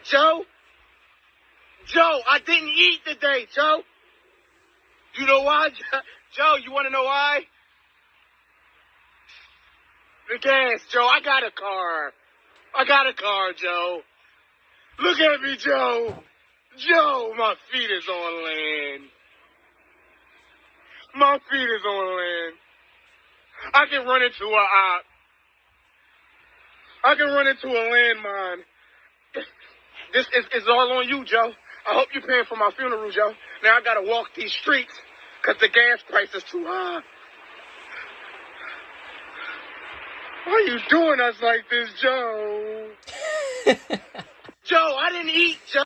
Joe. Joe, I didn't eat today, Joe. You know why, Joe? You want to know why? The gas, Joe. I got a car. Joe. Look at me, Joe. Joe, my feet is on land. My feet is on land. I can run into a op. I can run into a landmine. This is all on you, Joe. I hope you're paying for my funeral, Joe. Now I gotta walk these streets because the gas price is too high. Why are you doing us like this, Joe? Joe, I didn't eat, Joe.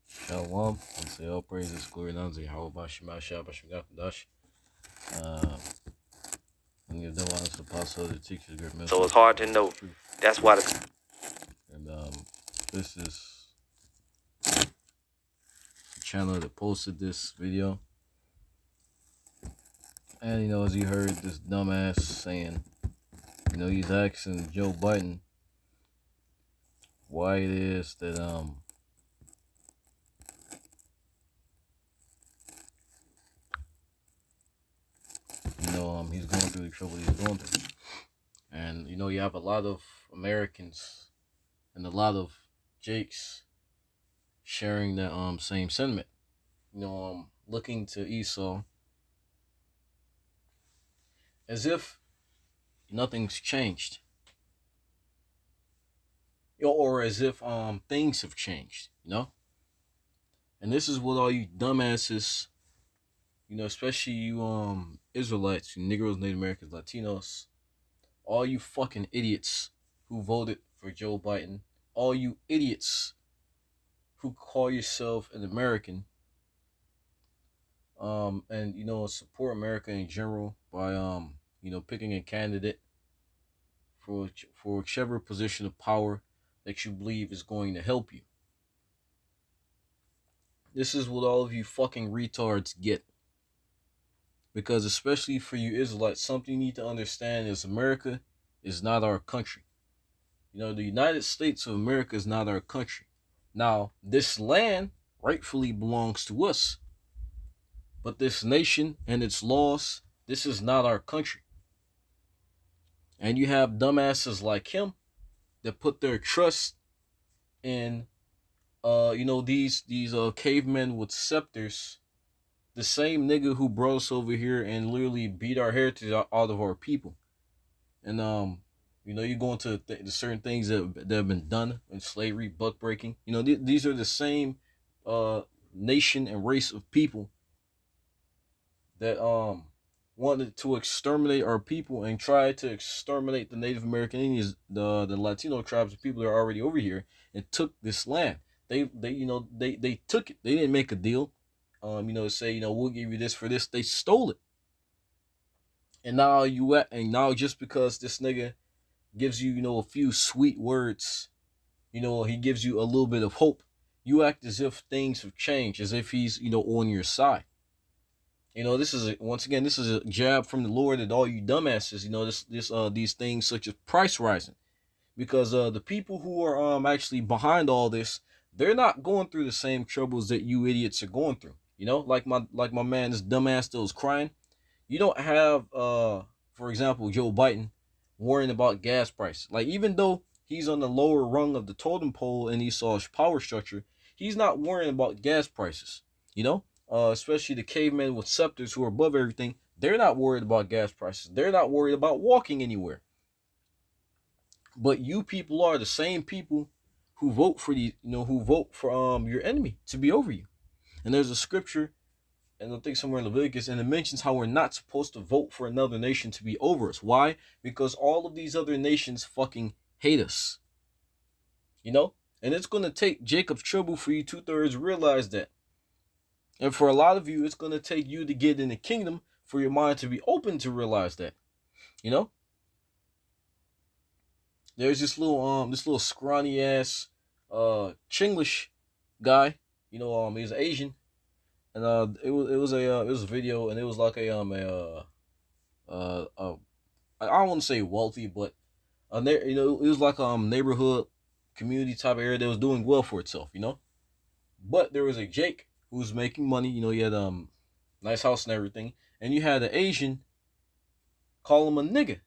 Shalom. And say all praises, glory, and honor. How about Shemashah, Bashmagah, Dash? And give them honest apostle, the teachers, great message. So it's hard to know. That's why And this is the channel that posted this video. And as you heard this dumbass saying, he's asking Joe Biden why it is that he's going through the trouble he's going through. And you have a lot of Americans and a lot of Jakes sharing that same sentiment. Looking to Esau as if nothing's changed. Or as if things have changed, And this is what all you dumbasses, especially you Israelites, you Negroes, Native Americans, Latinos, all you fucking idiots who voted for Joe Biden, all you idiots who call yourself an American, and support America in general by picking a candidate for whichever position of power that you believe is going to help you. This is what all of you fucking retards get. Because especially for you Israelites, something you need to understand is America is not our country. The United States of America is not our country. Now, this land rightfully belongs to us. But this nation and its laws, this is not our country. And you have dumbasses like him that put their trust in these cavemen with scepters, the same nigga who brought us over here and literally beat our heritage out of our people. And you go into the certain things that have been done in slavery, buck breaking. These are the same nation and race of people that wanted to exterminate our people and tried to exterminate the Native American Indians, the Latino tribes of people that are already over here, and took this land. They took it. They didn't make a deal. Say, we'll give you this for this. They stole it. And now just because this nigga gives you, a few sweet words, he gives you a little bit of hope, you act as if things have changed, as if he's, on your side. This is a jab from the Lord at all you dumbasses, these things such as price rising. Because the people who are actually behind all this, they're not going through the same troubles that you idiots are going through. Like my man, this dumbass that was crying. You don't have for example, Joe Biden worrying about gas prices. Like, even though he's on the lower rung of the totem pole in Esau's power structure, he's not worrying about gas prices. Especially the cavemen with scepters who are above everything, they're not worried about gas prices. They're not worried about walking anywhere. But you people are the same people who vote for your enemy to be over you. And there's a scripture, and I think somewhere in Leviticus, and it mentions how we're not supposed to vote for another nation to be over us. Why? Because all of these other nations fucking hate us. And it's going to take Jacob's trouble for you 2/3 realize that. And for a lot of you, it's going to take you to get in the kingdom for your mind to be open to realize that. There's this little scrawny ass Chinglish guy. He's Asian, and it was a video, and it was like I don't want to say wealthy, but it was like neighborhood community type of area that was doing well for itself, you know. But there was a Jake who was making money, you know, he had nice house and everything, and you had an Asian call him a nigga.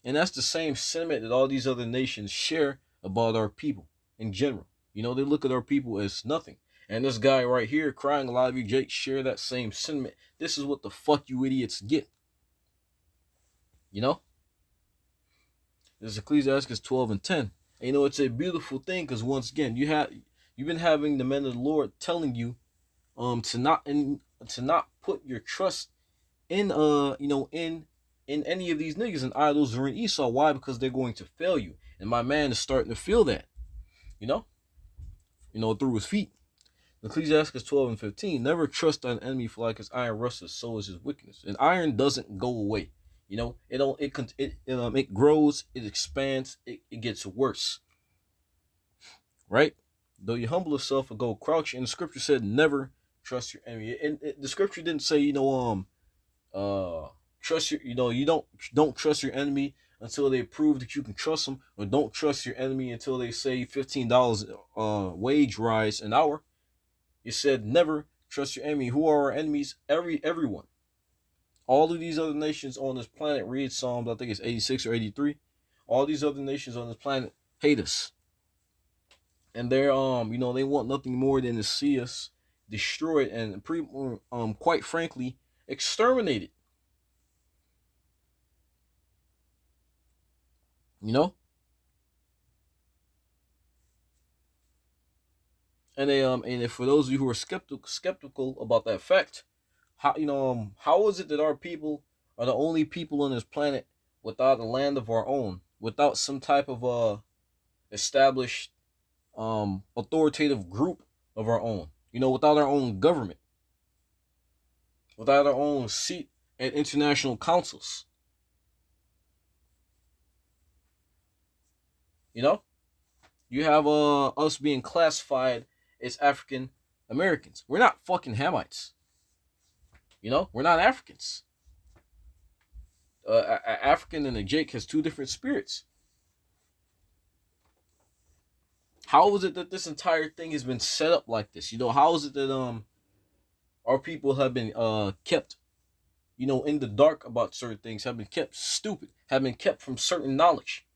And that's the same sentiment that all these other nations share about our people in general. You know, they look at our people as nothing. And this guy right here crying, a lot of you Jakes share that same sentiment. This is what the fuck you idiots get. You know? This is Ecclesiastes 12 and 10. And you know, it's a beautiful thing because once again, you've been having the men of the Lord telling you to not put your trust in in any of these niggas and idols or in Esau. Why? Because they're going to fail you. And my man is starting to feel that. You know, through his feet. Ecclesiastes 12 and 15. Never trust an enemy, for like his iron rusteth, so is his wickedness. And iron doesn't go away. You know, it grows, it expands, it gets worse. Right? Though you humble yourself and go crouch, and the scripture said never trust your enemy. And the scripture didn't say, trust your, you don't trust your enemy until they prove that you can trust them, or don't trust your enemy until they say $15 wage rise an hour. It said never trust your enemy. Who are our enemies? Everyone. All of these other nations on this planet, read Psalms, I think it's 86 or 83. All these other nations on this planet hate us. And they're they want nothing more than to see us destroyed and quite frankly exterminated. You know? And and for those of you who are skeptical about that fact, how is it that our people are the only people on this planet without a land of our own, without some type of established authoritative group of our own, without our own government, without our own seat at international councils? You have us being classified as African Americans. We're not fucking Hamites. We're not Africans. African and a Jake has two different spirits. How is it that this entire thing has been set up like this? How is it that our people have been kept, in the dark about certain things, have been kept stupid, have been kept from certain knowledge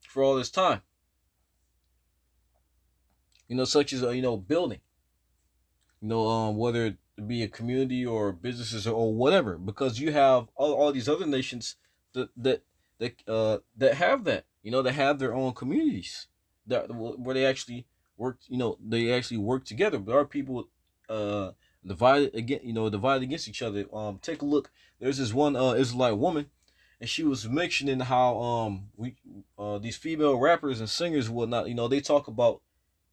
for all this time? Such as building. Whether it be a community or businesses or whatever, because you have all these other nations that have that, that have their own communities where they actually work, they actually work together. But our people divided against each other. Take a look. There's this one Israelite woman, and she was mentioning how these female rappers and singers and whatnot, they talk about,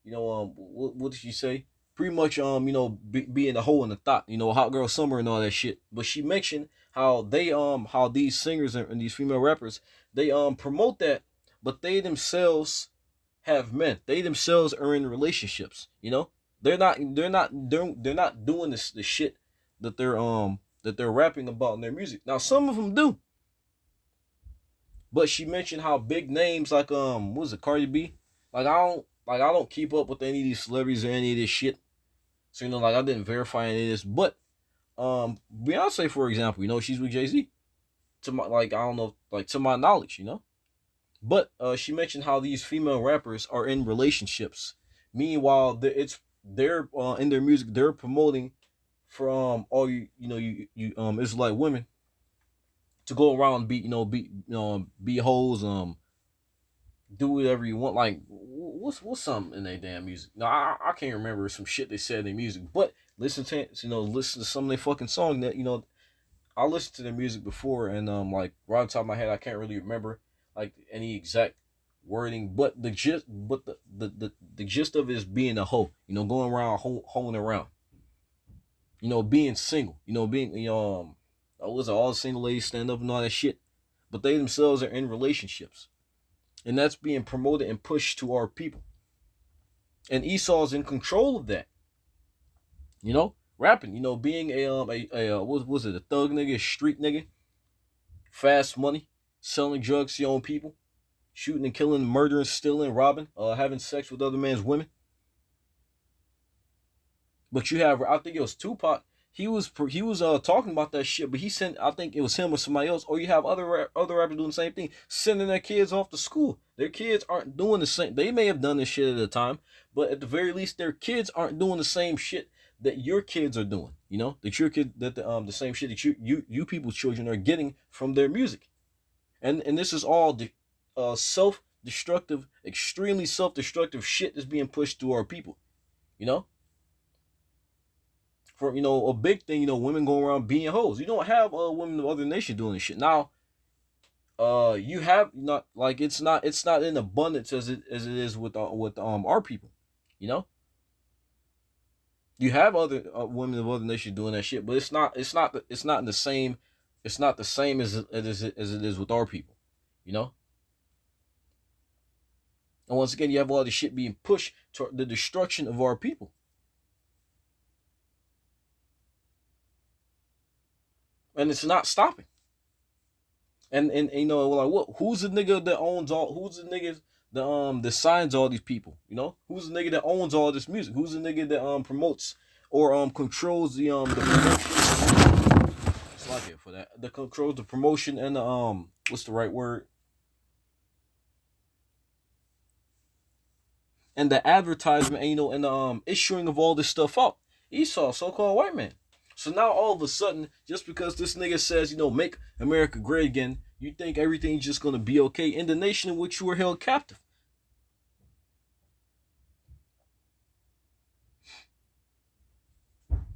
what did she say? Pretty much being a hole in the thought, hot girl summer and all that shit. But she mentioned how how these singers and these female rappers, they promote that, but they themselves have men. They themselves are in relationships. They're not doing the shit that they're rapping about in their music. Now some of them do. But she mentioned how big names like what was it, Cardi B? I don't keep up with any of these celebrities or any of this shit. So I didn't verify any of this. But Beyonce, for example, she's with Jay-Z. To my knowledge, But she mentioned how these female rappers are in relationships. Meanwhile, they're in their music, they're promoting from all you Israelite women to go around and be hoes, do whatever you want. Like what's something in their damn music? No, I can't remember some shit they said in their music. But listen to some of their fucking song that I listened to their music before, and right on top of my head I can't really remember like any exact wording, but the gist of it is being a hoe, going around hoeing around, being single, being all the single ladies stand up and all that shit, but they themselves are in relationships. And that's being promoted and pushed to our people. And Esau's in control of that. Rapping, being a what was it, a thug nigga, a street nigga, fast money, selling drugs to your own people, shooting and killing, murdering, stealing, robbing, having sex with other men's women. But you have, I think it was Tupac. He was talking about that shit, but he sent, I think it was him or somebody else, or you have other rappers doing the same thing, sending their kids off to school. Their kids aren't doing the same. They may have done this shit at the time, but at the very least, their kids aren't doing the same shit that your kids are doing. You know, that your kid, that the same shit that you people's children are getting from their music, and this is all the self-destructive, extremely self-destructive shit that's being pushed to our people. You know. For a big thing, women going around being hoes. You don't have women of other nations doing this shit. Now, you have not, like, it's not in abundance as it is with our people. You know, you have other women of other nations doing that shit, but it's not the same. It's not the same as it is with our people. You know. And once again, you have all this shit being pushed to the destruction of our people. And it's not stopping. And like, what? Who's the nigga that owns all? Who's the nigga that signs all these people? You know, who's the nigga that owns all this music? Who's the nigga that promotes or controls the promotion? It's like it for that. That controls the promotion and the what's the right word? And the advertisement, and the issuing of all this stuff out. Esau, so-called white man. So now all of a sudden, just because this nigga says, make America great again, you think everything's just gonna be okay in the nation in which you were held captive.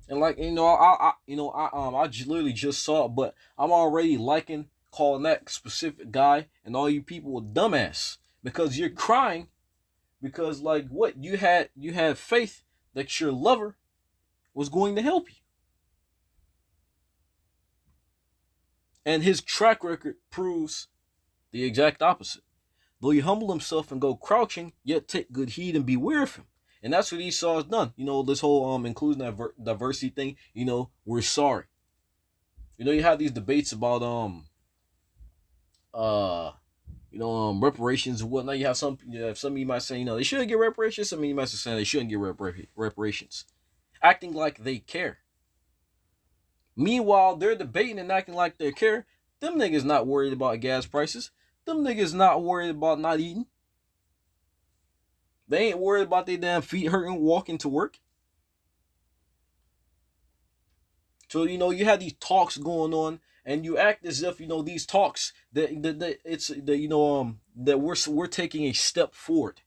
And like, I literally just saw it, but I'm already calling that specific guy and all you people a dumbass because you're crying because, like, what you had faith that your lover was going to help you. And his track record proves the exact opposite. Though he humble himself and go crouching, yet take good heed and beware of him. And that's what Esau has done. This whole inclusion diversity thing, we're sorry. You have these debates about reparations and whatnot. You have some of you might say, they shouldn't get reparations. Some of you might say they shouldn't get reparations. Acting like they care. Meanwhile, they're debating and acting like they care. Them niggas not worried about gas prices. Them niggas not worried about not eating. They ain't worried about their damn feet hurting walking to work. So, you have these talks going on, and you act as if, these talks that we're taking a step forward.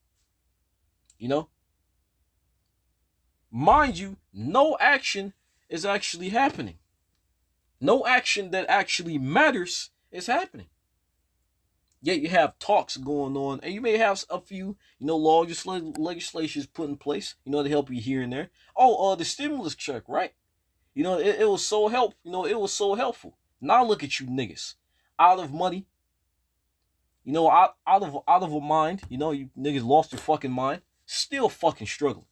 Mind you, no action is actually happening. No action that actually matters is happening. Yet you have talks going on, and you may have a few, legislations put in place, to help you here and there. Oh, the stimulus check, right? It was so it was so helpful. Now look at you niggas, out of money. Out of a mind. You niggas lost your fucking mind. Still fucking struggling.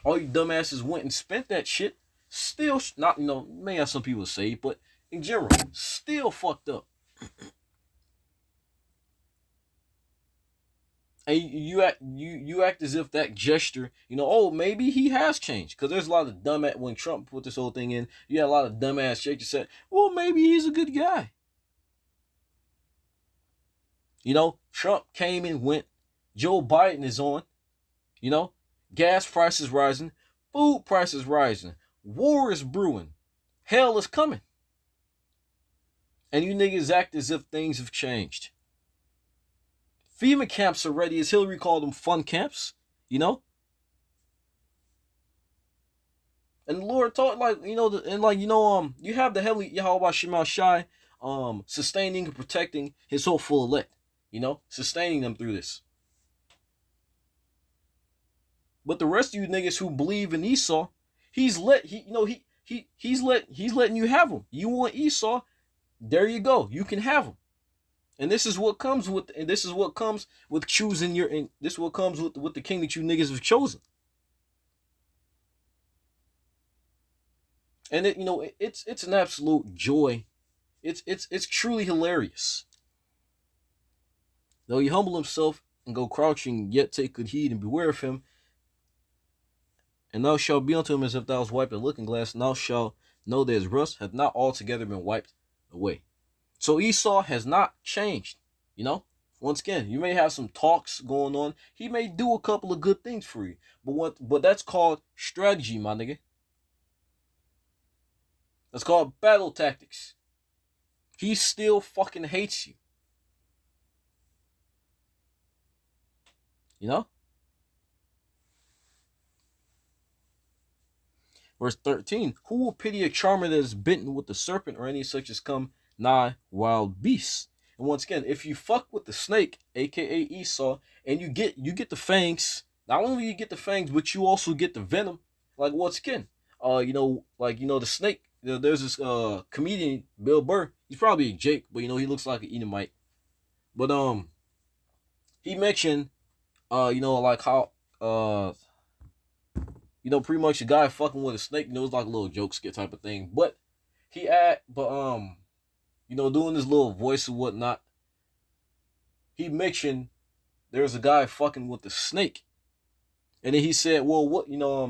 All you dumbasses went and spent that shit. Still not, may have some people say, but in general, still fucked up. And you act as if that gesture, maybe he has changed. Because there's a lot of dumbass, when Trump put this whole thing in, you had a lot of dumbass shit that said, well, maybe he's a good guy. Trump came and went. Joe Biden is on. Gas prices rising. Food prices rising. War is brewing. Hell is coming. And you niggas act as if things have changed. FEMA camps are ready, as Hillary called them, fun camps. And the Lord taught, you have the heavenly Yahweh Shema Shai, sustaining and protecting his hopeful elect. Sustaining them through this. But the rest of you niggas who believe in Esau, he's letting you have them. You want Esau, there you go. You can have them. And this is what comes with choosing this is what comes with the king that you niggas have chosen. And it's an absolute joy. It's truly hilarious. Though he humble himself and go crouching, yet take good heed and beware of him. And thou shalt be unto him as if thou was wiped a looking glass, and thou shalt know that his rust hath not altogether been wiped away. So Esau has not changed, you know? Once again, you may have some talks going on. He may do a couple of good things for you. But that's called strategy, my nigga. That's called battle tactics. He still fucking hates you. You know? Verse 13, who will pity a charmer that is bitten with the serpent or any such as come nigh wild beasts? And once again, if you fuck with the snake, aka Esau, and you get the fangs, not only you get the fangs, but you also get the venom. Like once again, the snake. There's this comedian, Bill Burr. He's probably a Jake, but he looks like an Edomite. But he mentioned like how pretty much a guy fucking with a snake, it was like a little joke skit type of thing. But doing this little voice and whatnot, he mentioned there's a guy fucking with the snake. And then he said, well, what,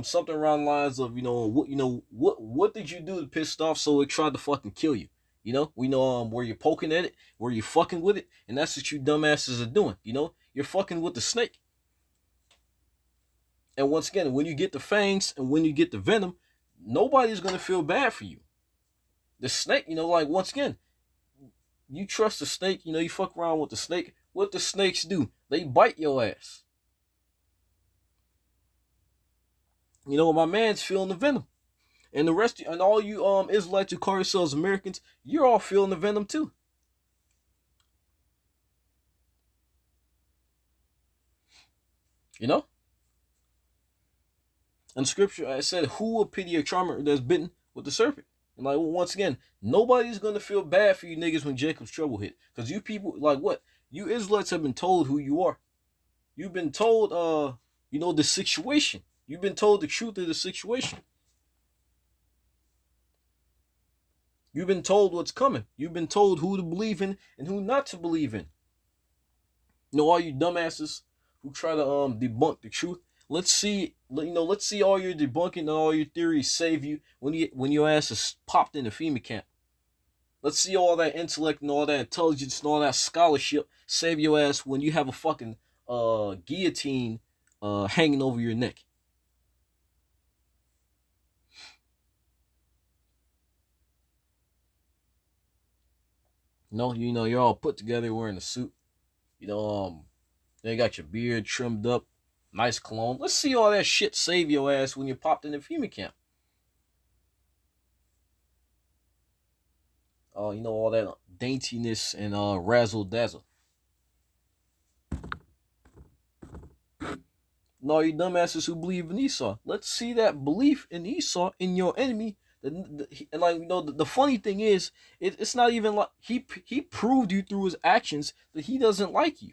something around the lines of, what did you do to piss it off so it tried to fucking kill you? We know where you're poking at it, where you're fucking with it, and that's what you dumbasses are doing. You're fucking with the snake. And once again, when you get the fangs and when you get the venom, nobody's going to feel bad for you. The snake, once again, you trust the snake, you fuck around with the snake. What the snakes do? They bite your ass. My man's feeling the venom. And the rest, and all you Israelites who call yourselves Americans, you're all feeling the venom too. And scripture, I said, who will pity a charmer that's bitten with the serpent? And once again, nobody's going to feel bad for you niggas when Jacob's trouble hit. Because you people, you Israelites have been told who you are. You've been told, the situation. You've been told the truth of the situation. You've been told what's coming. You've been told who to believe in and who not to believe in. All you dumbasses who try to debunk the truth. Let's see all your debunking and all your theories save you when your ass is popped in the FEMA camp. Let's see all that intellect and all that intelligence and all that scholarship save your ass when you have a fucking guillotine hanging over your neck. You're all put together wearing a suit. They got your beard trimmed up, nice cologne. Let's see all that shit save your ass when you're popped in the FEMA camp. All that daintiness and razzle dazzle. No, you dumbasses who believe in Esau. Let's see that belief in Esau in your enemy. And the funny thing is, it's not even like he proved you through his actions that he doesn't like you.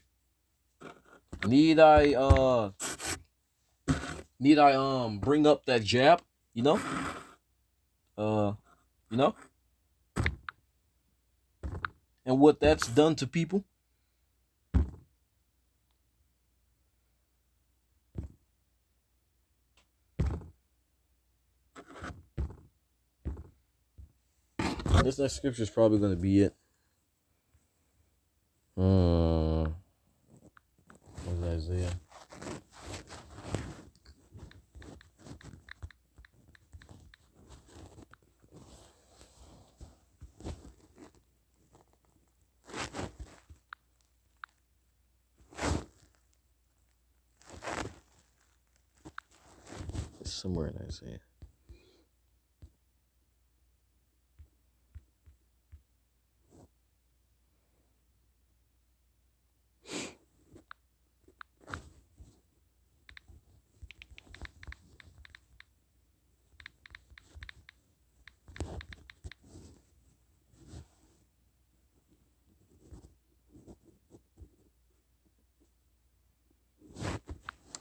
Need I bring up that jab? And what that's done to people. This next scripture is probably going to be it. What's Isaiah? It's somewhere in Isaiah.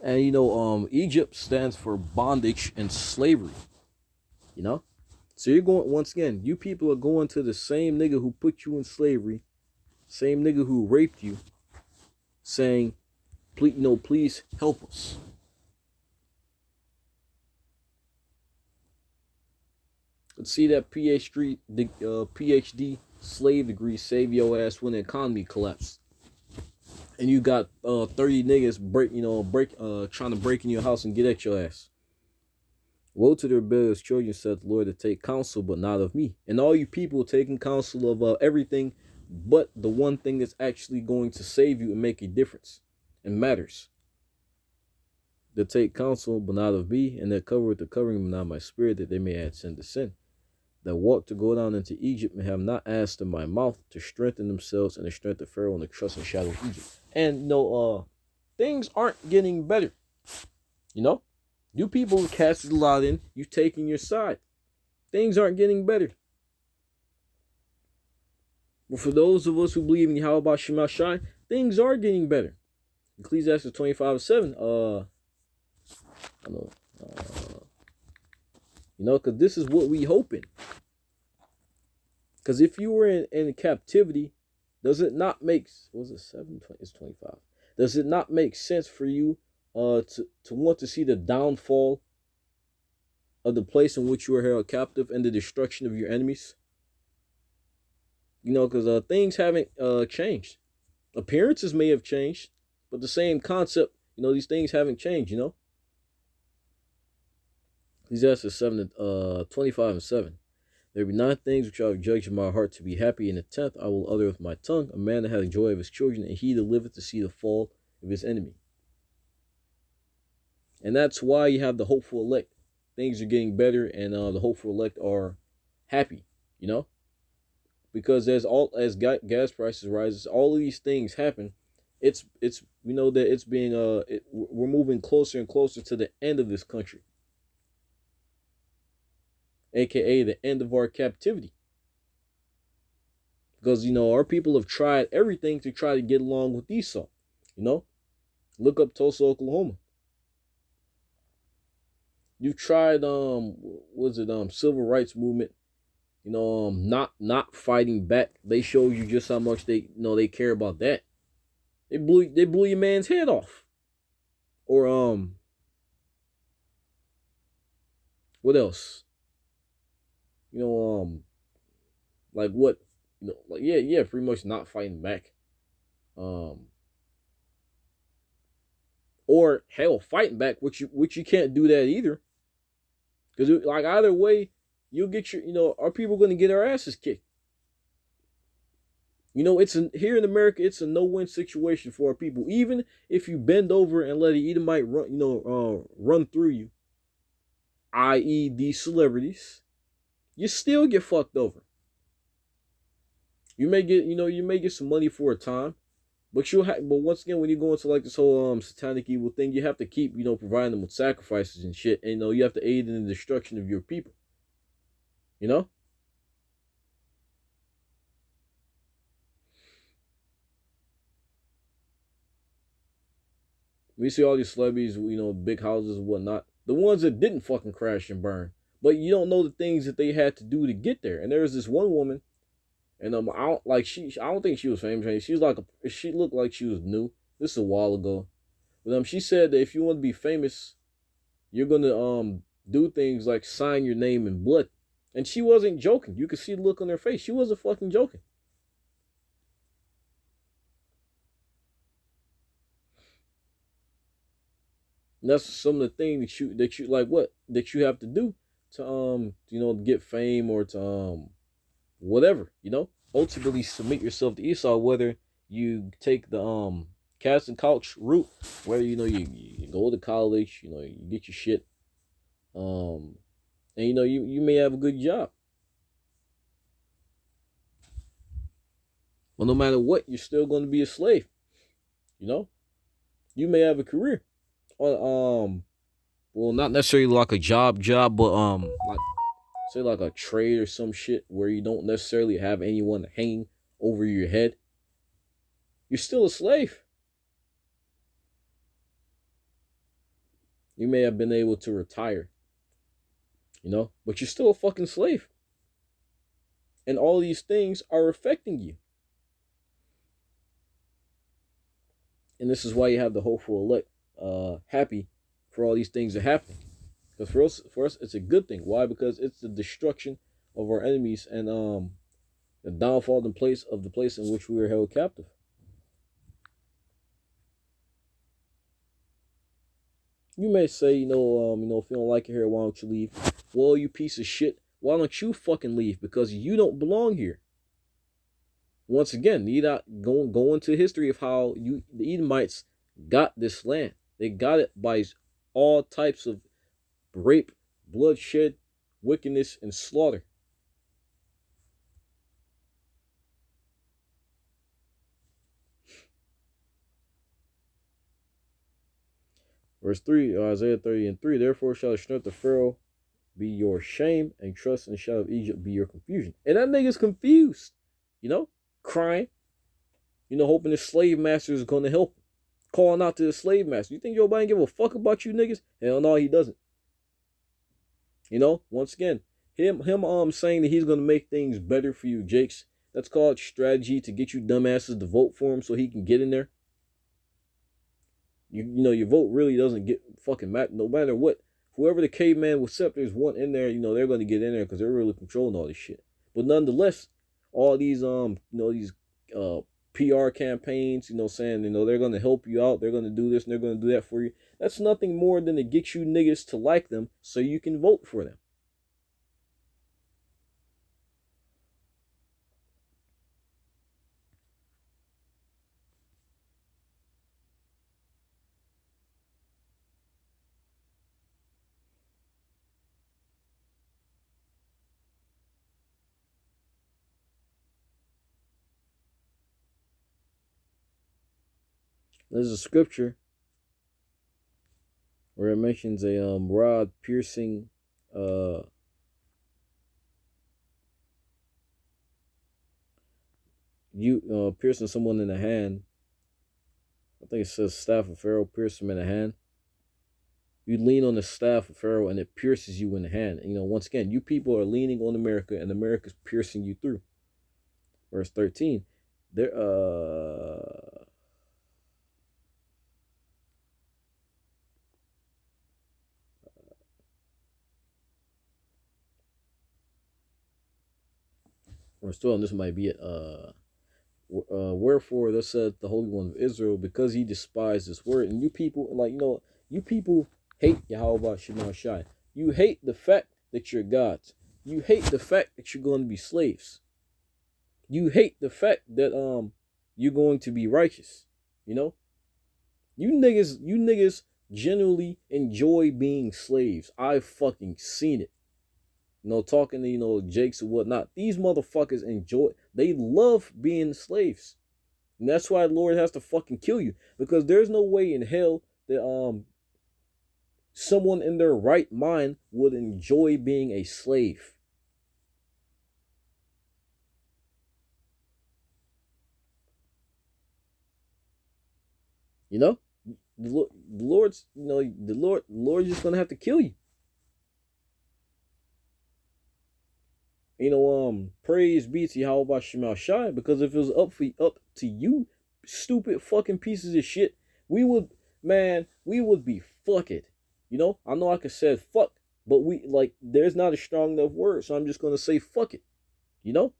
And Egypt stands for bondage and slavery. So you're going, once again, you people are going to the same nigga who put you in slavery, same nigga who raped you, saying, please help us. Let's see that PhD slave degree save your ass when the economy collapsed. And you got 30 niggas trying to break in your house and get at your ass. Woe to the rebellious children, said the Lord, to take counsel, but not of me. And all you people taking counsel of everything but the one thing that's actually going to save you and make a difference and matters. They take counsel, but not of me, and they cover with the covering, but not my spirit, that they may add sin to sin. That walk to go down into Egypt and have not asked in my mouth to strengthen themselves and the strength of Pharaoh and the trust and shadow of Egypt. And things aren't getting better. You people who casted a lot in, you've taken your side. Things aren't getting better. But for those of us who believe in Yahweh Shema Shai, things are getting better. Ecclesiastes 25:7. Because this is what we hoping. Because if you were in captivity, does it not make, was it 7? It's 25. Does it not make sense for you to want to see the downfall of the place in which you were held captive and the destruction of your enemies? Because things haven't changed. Appearances may have changed, but the same concept, these things haven't changed, Ecclesiastes 25:7. There be 9 things which I have judged in my heart to be happy, and the 10th I will utter with my tongue, a man that hath the joy of his children, and he that liveth to see the fall of his enemy. And that's why you have the hopeful elect. Things are getting better, and the hopeful elect are happy, because as gas prices rises, all of these things happen. It's we know that it's being we're moving closer and closer to the end of this country, aka the end of our captivity. Because our people have tried everything to try to get along with Esau. Look up Tulsa, Oklahoma. You've tried civil rights movement, not fighting back. They showed you just how much they care about that. They blew your man's head off. Or what else? Like what? Pretty much not fighting back. Or hell, fighting back, which you can't do that either. Because either way, you'll get our people going to get our asses kicked. Here in America, it's a no-win situation for our people. Even if you bend over and let an Edomite run through you, i.e. these celebrities, you still get fucked over. You may get some money for a time, but once again, when you go into this whole satanic evil thing, you have to keep providing them with sacrifices and shit, and you have to aid in the destruction of your people. We see all these celebrities, big houses and whatnot. The ones that didn't fucking crash and burn, but you don't know the things that they had to do to get there. And there was this one woman. And I don't think she was famous. She looked like she was new. This is a while ago. But she said that if you want to be famous, you're gonna do things like sign your name in blood. And she wasn't joking. You could see the look on her face. She wasn't fucking joking. And that's some of the things that you have to do to get fame or to whatever, ultimately submit yourself to Esau, whether you take the casting couch route, whether you go to college, you get your shit, and you may have a good job. Well, no matter what, you're still going to be a slave. You may have a career, well, not necessarily like a job, but say like a trade or some shit where you don't necessarily have anyone hanging over your head. You're still a slave. You may have been able to retire, but you're still a fucking slave. And all these things are affecting you. And this is why you have the hopeful elect happy for all these things that happen. Because for us, it's a good thing. Why? Because it's the destruction of our enemies and the downfall in place of the place in which we were held captive. You may say, if you don't like it here, why don't you leave? Well, you piece of shit, why don't you fucking leave? Because you don't belong here. Once again, you not go into history of how the Edomites got this land. They got it by all types of rape, bloodshed, wickedness, and slaughter. Verse 3, Isaiah 30:3, therefore shall the strength of Pharaoh be your shame, and trust in the shadow of Egypt be your confusion. And that nigga's confused, crying, hoping his slave master is going to help him. Calling out to the slave master. You think Joe Biden give a fuck about you niggas? Hell no, he doesn't. Once again, him saying that he's going to make things better for you, Jakes, that's called strategy to get you dumbasses to vote for him so he can get in there. Your vote really doesn't get fucking matter. No matter what, whoever the caveman with scepters want in there, they're going to get in there because they're really controlling all this shit. But nonetheless, all these these PR campaigns, saying they're going to help you out, they're going to do this and they're going to do that for you. That's nothing more than to get you niggas to like them so you can vote for them. There's a scripture where it mentions a rod piercing piercing someone in the hand. I think it says staff of Pharaoh pierce him in the hand. You lean on the staff of Pharaoh and it pierces you in the hand. Once again, you people are leaning on America and America's piercing you through. Verse 13. There Verse 12, this might be it. Wherefore, thus said the Holy One of Israel, because he despised this word. And you people, you people hate Yahweh Shema Shai. You hate the fact that you're gods. You hate the fact that you're going to be slaves. You hate the fact that you're going to be righteous. You niggas generally enjoy being slaves. I've fucking seen it. Talking to, Jakes and whatnot. These motherfuckers they love being slaves. And that's why the Lord has to fucking kill you. Because there's no way in hell that someone in their right mind would enjoy being a slave. The Lord's just gonna have to kill you. Praise be to Yahweh Shema Shai, because if it was up to you, stupid fucking pieces of shit, we would be fuck it. I know I could say fuck, but there's not a strong enough word, so I'm just gonna say fuck it. Because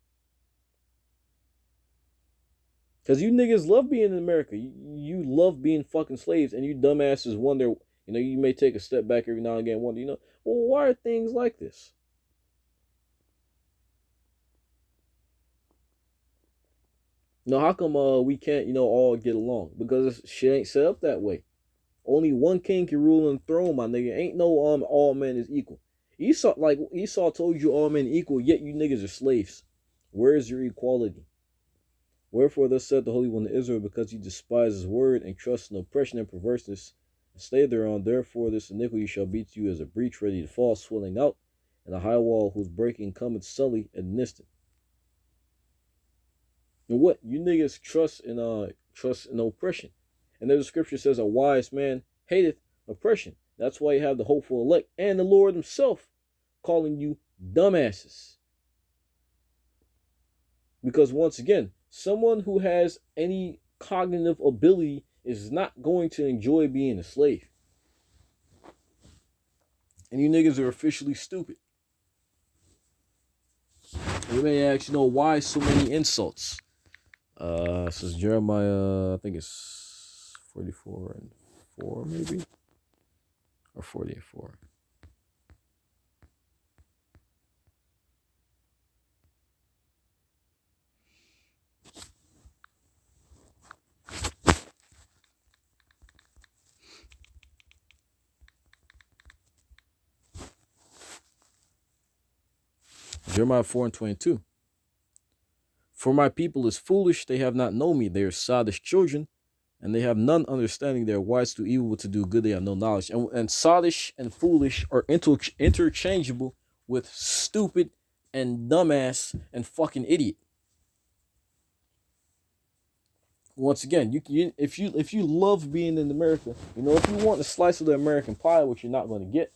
you niggas love being in America. You love being fucking slaves, and you dumbasses wonder, you may take a step back every now and again, wonder, well, why are things like this? How come we can't, all get along? Because shit ain't set up that way. Only one king can rule on the throne, my nigga. Ain't no all men is equal. Esau told you all men equal, yet you niggas are slaves. Where is your equality? Wherefore thus said the Holy One of Israel, because you despise his word and trust in oppression and perverseness, and stay thereon, therefore this iniquity shall be to you as a breach ready to fall, swelling out, and a high wall whose breaking cometh suddenly in an instant. And what? You niggas trust in oppression. And there's a scripture says a wise man hateth oppression. That's why you have the hopeful elect and the Lord himself calling you dumbasses. Because once again, someone who has any cognitive ability is not going to enjoy being a slave. And you niggas are officially stupid. You may ask, why so many insults? This is Jeremiah, I think it's 44:4 maybe, or 40:4. Jeremiah 4:22. For my people is foolish, they have not known me. They are sottish children, and they have none understanding. They are wise to evil, to do good. They have no knowledge. And sottish and foolish are interchangeable with stupid and dumbass and fucking idiot. Once again, if you love being in America, if you want a slice of the American pie, which you're not going to get,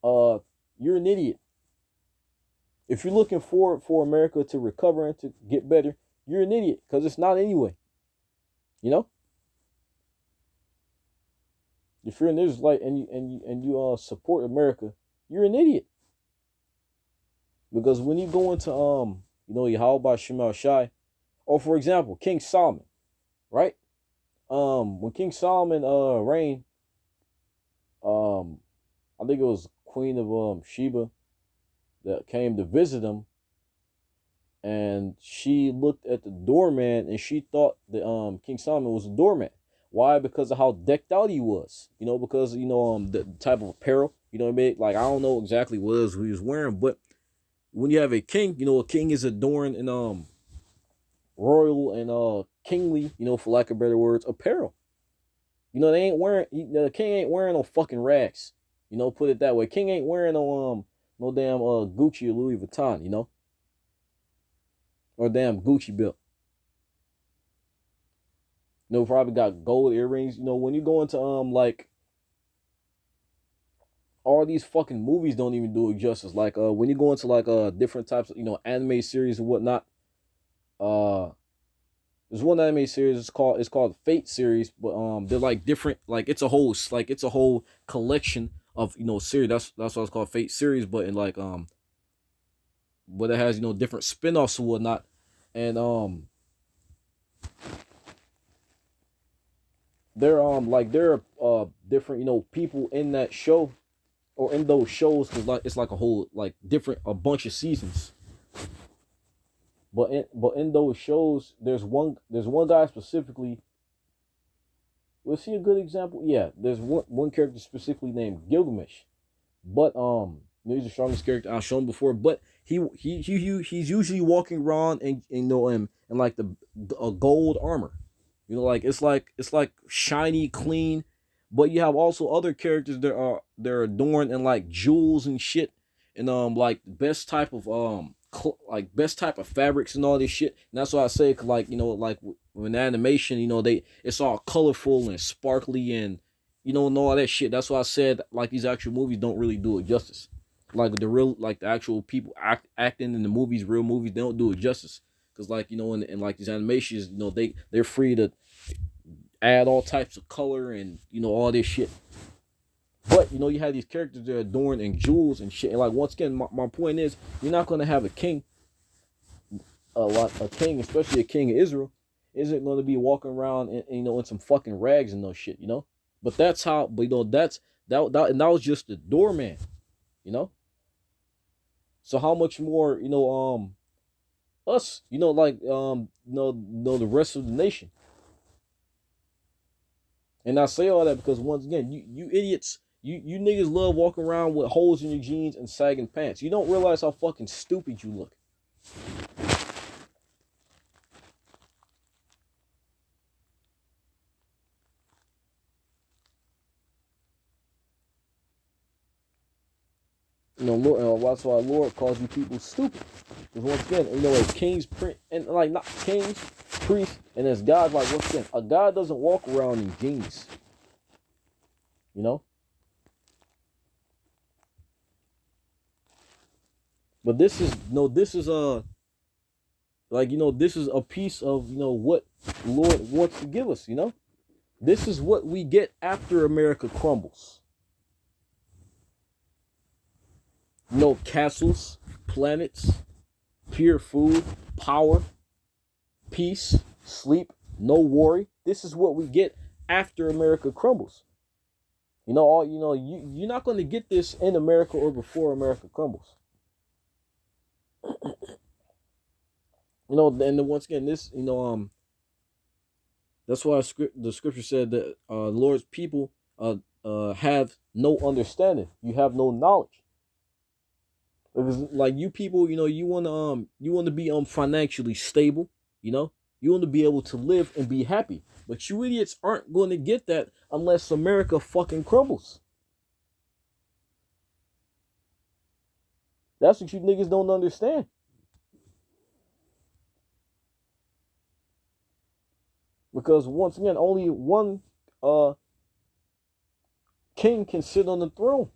you're an idiot. If you're looking for America to recover and to get better, you're an idiot, because it's not anyway. If you're an Israelite and you support America, you're an idiot. Because when you go into Yahweh Shemal Shai, or for example, King Solomon, right? When King Solomon reigned, I think it was Queen of Sheba that came to visit him, and she looked at the doorman and she thought that King Solomon was a doorman. Why? Because of how decked out he was. Because the type of apparel. What I mean? Like, I don't know exactly what he was wearing, but when you have a king, a king is adorned in royal and kingly, for lack of better words, apparel. They ain't wearing, the king ain't wearing no fucking rags. Put it that way. King ain't wearing no damn Gucci or Louis Vuitton, or damn Gucci belt. Probably got gold earrings. When you go into like all these fucking movies don't even do it justice. Like when you go into like different types of anime series and whatnot. There's one anime series. It's called Fate series, but they're like different. Like it's a whole collection of series. That's why it's called Fate series. But in like but it has different spin-offs and whatnot, and there are different people in that show or in those shows, because it's like a whole a bunch of seasons. But in those shows, there's one guy specifically. Was he a good example? Yeah, there's one character specifically named Gilgamesh, but he's the strongest character I've shown before. But he's usually walking around in like a gold armor, it's like shiny, clean. But you have also other characters that are adorned in like jewels and shit, and like best type of best type of fabrics and all this shit. And that's why I say, like when animation, it's all colorful and sparkly and and all that shit. That's why I said like these actual movies don't really do it justice. Like the actual people acting in the movies, real movies, they don't do it justice. Because in like these animations, they're free to add all types of color and all this shit. But you have these characters that are adorned in jewels and shit. And like once again, my point is, you're not gonna have a king, especially a king of Israel, isn't gonna be walking around in some fucking rags and no shit, But that's how. But that was just the doorman, So how much more us, the rest of the nation. And I say all that because once again, you idiots. You niggas love walking around with holes in your jeans and sagging pants. You don't realize how fucking stupid you look. Lord, that's why Lord calls you people stupid. Because once again, as kings, and like not kings, priests, and as God, like once again, a God doesn't walk around in jeans. But this is this is this is a piece of what the Lord wants to give us. This is what we get after America crumbles. No castles, planets, pure food, power, peace, sleep, no worry. This is what we get after America crumbles. You're not going to get this in America or before America crumbles. And then once again, this, that's why the scripture said that the Lord's people have no understanding. You have no knowledge. Because like you people, you want to be financially stable, you want to be able to live and be happy. But you idiots aren't going to get that unless America fucking crumbles. That's what you niggas don't understand. Because once again, only one king can sit on the throne.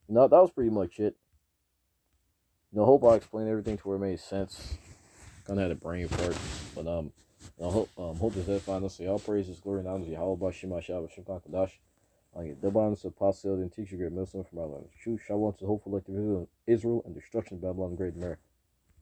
That was pretty much it. Hope I explained everything to where it made sense. Kind of had a brain fart, but I hope this edifying us. All praises, glory, and honor to Yahweh, Bashim, Ashab, Hashem, Kakadash. I get Dubans of Pastel and teacher, great Muslim from our land. True, Shalom to the hopeful elective Israel and destruction of Babylon, the great America.